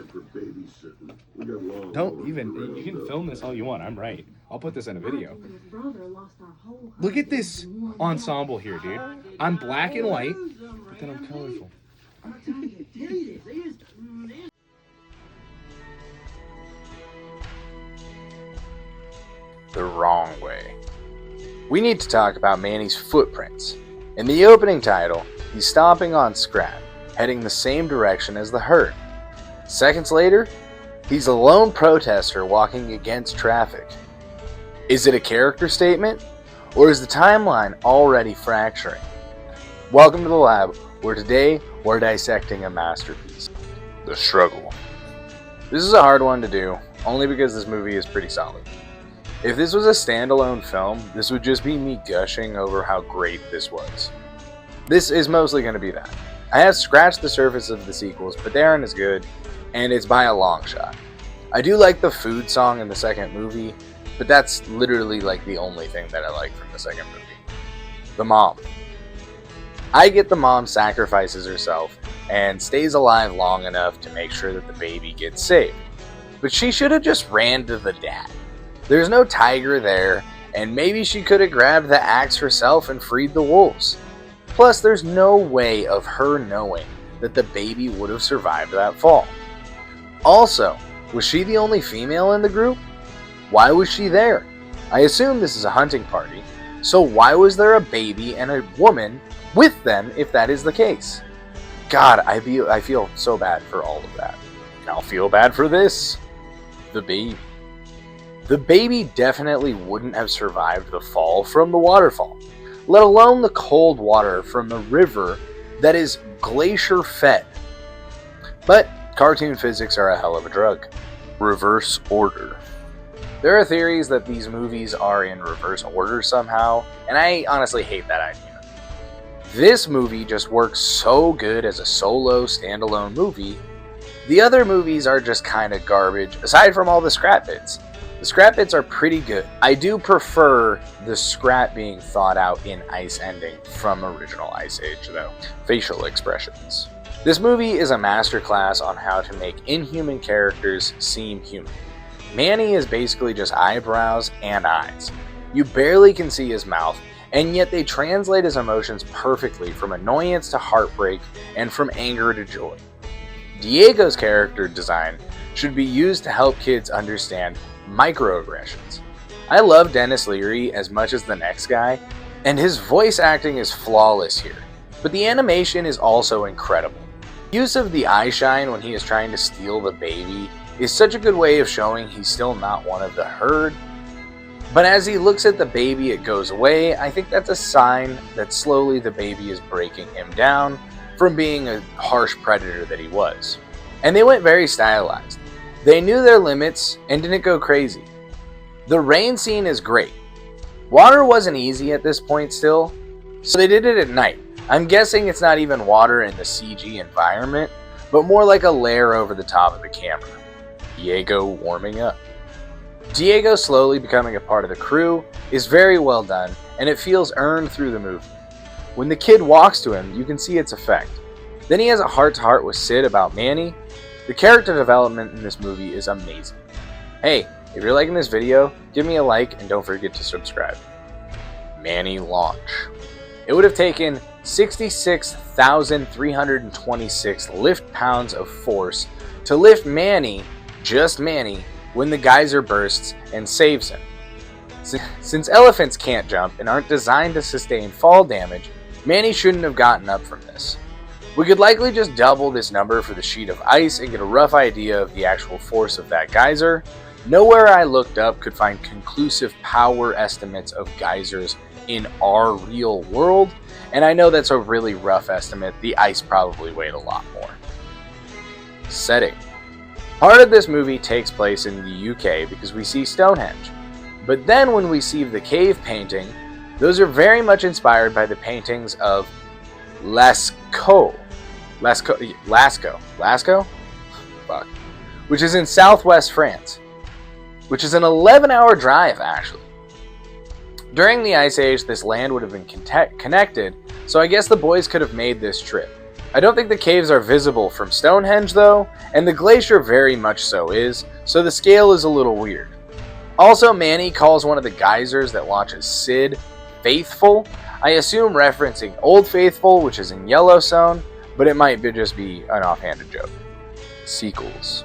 for babysitting. We got long. Don't even. You can film this all you want. I'm right. I'll put this in a video. Look at this ensemble here, dude. I'm black and white, but then I'm colorful. The wrong way. We need to talk about Manny's footprints. In the opening title, he's stomping on Scrap, heading the same direction as the herd. Seconds later, he's a lone protester walking against traffic. Is it a character statement, or is the timeline already fracturing? Welcome to the lab, where today we're dissecting a masterpiece, The Struggle. This is a hard one to do, only because this movie is pretty solid. If this was a standalone film, this would just be me gushing over how great this was. This is mostly going to be that. I have scratched the surface of the sequels, but they aren't as good, and it's by a long shot. I do like the food song in the second movie, but that's literally like the only thing that I like from the second movie. The mom. I get the mom sacrifices herself and stays alive long enough to make sure that the baby gets saved. But she should have just ran to the dad. There's no tiger there, and maybe she could have grabbed the axe herself and freed the wolves. Plus, there's no way of her knowing that the baby would have survived that fall. Also, was she the only female in the group? Why was she there? I assume this is a hunting party, so why was there a baby and a woman with them if that is the case? God, I feel so bad for all of that. And I'll feel bad for this. The baby. The baby definitely wouldn't have survived the fall from the waterfall, let alone the cold water from the river that is glacier fed. But cartoon physics are a hell of a drug. Reverse order. There are theories that these movies are in reverse order somehow, and I honestly hate that idea. This movie just works so good as a solo, standalone movie. The other movies are just kind of garbage, aside from all the scrap bits. The scrap bits are pretty good. I do prefer the scrap being thought out in Ice ending from original Ice Age though. Facial expressions. This movie is a masterclass on how to make inhuman characters seem human. Manny is basically just eyebrows and eyes. You barely can see his mouth, and yet they translate his emotions perfectly from annoyance to heartbreak and from anger to joy. Diego's character design should be used to help kids understand microaggressions. I love Dennis Leary as much as the next guy, and his voice acting is flawless here, but the animation is also incredible. Use of the eye shine when he is trying to steal the baby is such a good way of showing he's still not one of the herd, but as he looks at the baby it goes away. I think that's a sign that slowly the baby is breaking him down from being a harsh predator that he was. And they went very stylized. They knew their limits and didn't go crazy. The rain scene is great. Water wasn't easy at this point still, so they did it at night. I'm guessing it's not even water in the CG environment, but more like a layer over the top of the camera. Diego warming up. Diego slowly becoming a part of the crew is very well done, and it feels earned through the movie. When the kid walks to him, you can see its effect. Then he has a heart-to-heart with Sid about Manny. The character development in this movie is amazing. Hey, if you're liking this video, give me a like and don't forget to subscribe. Manny launch. It would have taken 66,326 lift pounds of force to lift Manny, just Manny, when the geyser bursts and saves him. Since elephants can't jump and aren't designed to sustain fall damage, Manny shouldn't have gotten up from this. We could likely just double this number for the sheet of ice and get a rough idea of the actual force of that geyser. Nowhere I looked up could find conclusive power estimates of geysers in our real world, and I know that's a really rough estimate. The ice probably weighed a lot more. Setting. Part of this movie takes place in the UK because we see Stonehenge, but then when we see the cave painting, those are very much inspired by the paintings of Lascaux, which is in southwest France, which is an 11-hour drive actually. During the Ice Age, this land would have been connected, so I guess the boys could have made this trip. I don't think the caves are visible from Stonehenge though, and the glacier very much so is, so the scale is a little weird. Also, Manny calls one of the geysers that launches Sid Faithful. I assume referencing Old Faithful, which is in Yellowstone, but it might just be an offhanded joke. Sequels.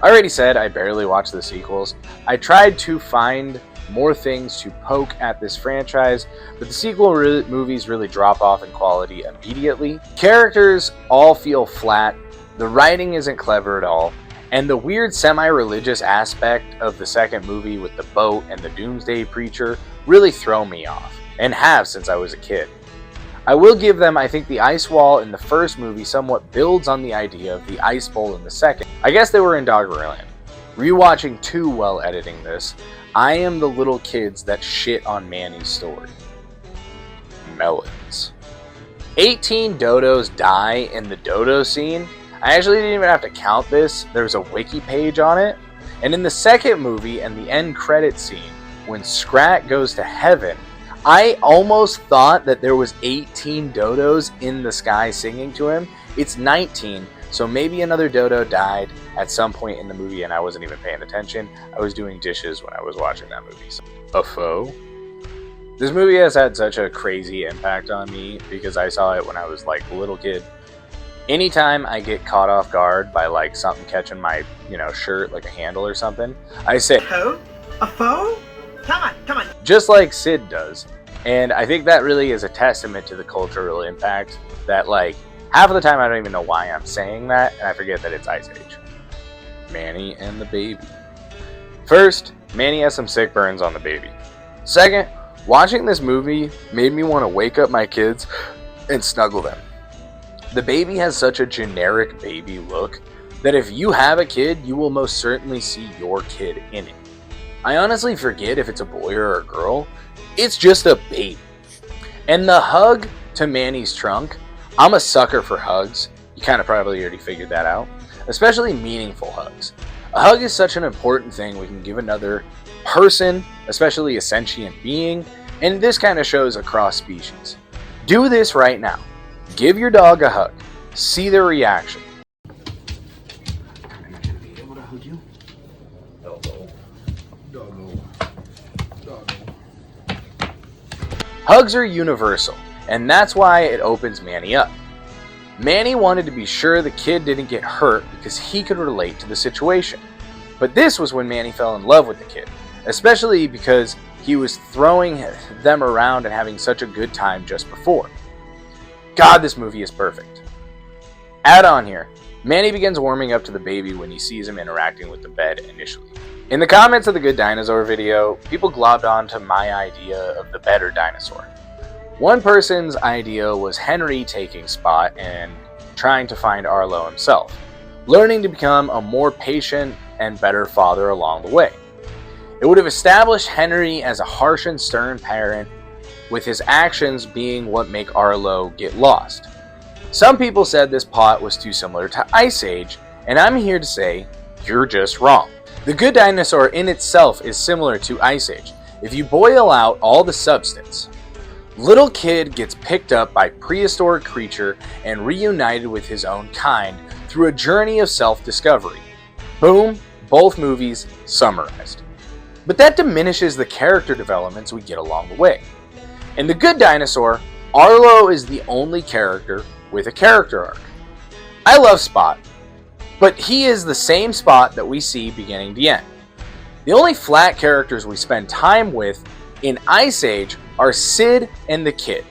I already said I barely watch the sequels. I tried to find more things to poke at this franchise, but the sequel movies really drop off in quality immediately. Characters all feel flat, the writing isn't clever at all, and the weird semi-religious aspect of the second movie with the boat and the doomsday preacher really throw me off, and have since I was a kid. I will give them, I think the ice wall in the first movie somewhat builds on the idea of the ice bowl in the second. I guess they were in Doggerland. Rewatching 2 while editing this, I am the little kids that shit on Manny's story. Melons. 18 Dodos die in the Dodo scene. I actually didn't even have to count this. There's a wiki page on it. And in the second movie and the end credit scene, when Scrat goes to heaven, I almost thought that there was 18 Dodos in the sky singing to him. It's 19, so maybe another Dodo died at some point in the movie and I wasn't even paying attention. I was doing dishes when I was watching that movie. So, a foe? This movie has had such a crazy impact on me because I saw it when I was like a little kid. Anytime I get caught off guard by like something catching my, shirt, like a handle or something, I say, "Foe? A foe? Come on. Just like Sid does. And I think that really is a testament to the cultural impact that like half of the time I don't even know why I'm saying that and I forget that it's Ice Age. Manny and the baby. First, Manny has some sick burns on the baby. Second, watching this movie made me want to wake up my kids and snuggle them. The baby has such a generic baby look that if you have a kid, you will most certainly see your kid in it. I honestly forget if it's a boy or a girl. It's just a baby. And the hug to Manny's trunk, I'm a sucker for hugs. You kind of probably already figured that out. Especially meaningful hugs. A hug is such an important thing we can give another person, especially a sentient being, and this kind of shows across species. Do this right now. Give your dog a hug. See their reaction. Am I gonna be able to hug you? Doggo. Hugs are universal, and that's why it opens Manny up. Manny wanted to be sure the kid didn't get hurt because he could relate to the situation. But this was when Manny fell in love with the kid, especially because he was throwing them around and having such a good time just before. God, this movie is perfect. Add on here, Manny begins warming up to the baby when he sees him interacting with the bed initially. In the comments of the Good Dinosaur video, people globbed onto my idea of the better dinosaur. One person's idea was Henry taking Spot and trying to find Arlo himself, learning to become a more patient and better father along the way. It would have established Henry as a harsh and stern parent, with his actions being what make Arlo get lost. Some people said this plot was too similar to Ice Age, and I'm here to say, you're just wrong. The Good Dinosaur in itself is similar to Ice Age, if you boil out all the substance. Little kid gets picked up by prehistoric creature and reunited with his own kind through a journey of self-discovery. Boom, both movies summarized. But that diminishes the character developments we get along the way. In The Good Dinosaur, Arlo is the only character with a character arc. I love Spot, but he is the same Spot that we see beginning to end. The only flat characters we spend time with in Ice Age are Sid and the kid.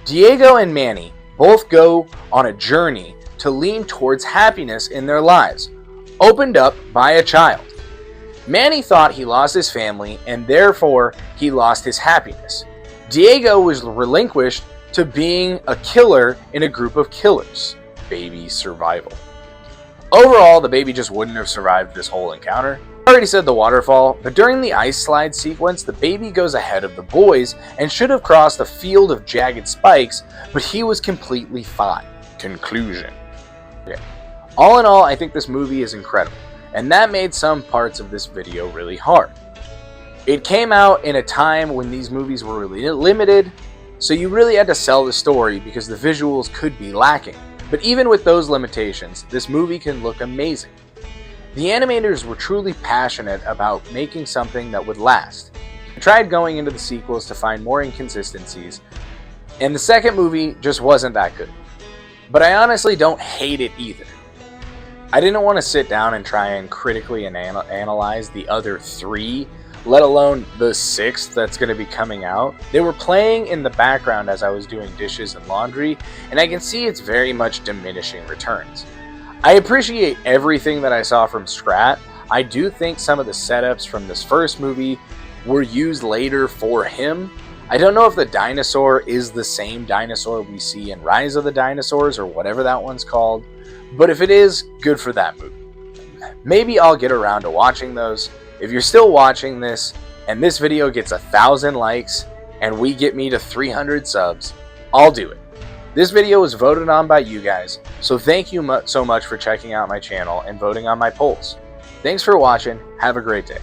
Diego and Manny both go on a journey to lean towards happiness in their lives, opened up by a child. Manny thought he lost his family and therefore he lost his happiness. Diego was relinquished to being a killer in a group of killers. Baby survival. Overall, the baby just wouldn't have survived this whole encounter. I already said the waterfall, but during the ice slide sequence, the baby goes ahead of the boys and should have crossed a field of jagged spikes, but he was completely fine. Conclusion. Okay. All in all, I think this movie is incredible, and that made some parts of this video really hard. It came out in a time when these movies were really limited, so you really had to sell the story because the visuals could be lacking. But even with those limitations, this movie can look amazing. The animators were truly passionate about making something that would last. I tried going into the sequels to find more inconsistencies, and the second movie just wasn't that good. But I honestly don't hate it either. I didn't want to sit down and try and critically analyze the other 3, let alone the 6th that's going to be coming out. They were playing in the background as I was doing dishes and laundry, and I can see it's very much diminishing returns. I appreciate everything that I saw from Scrat. I do think some of the setups from this first movie were used later for him. I don't know if the dinosaur is the same dinosaur we see in Rise of the Dinosaurs or whatever that one's called, but if it is, good for that movie. Maybe I'll get around to watching those. If you're still watching this and this video gets 1,000 likes and we get me to 300 subs, I'll do it. This video was voted on by you guys, so thank you so much for checking out my channel and voting on my polls. Thanks for watching. Have a great day.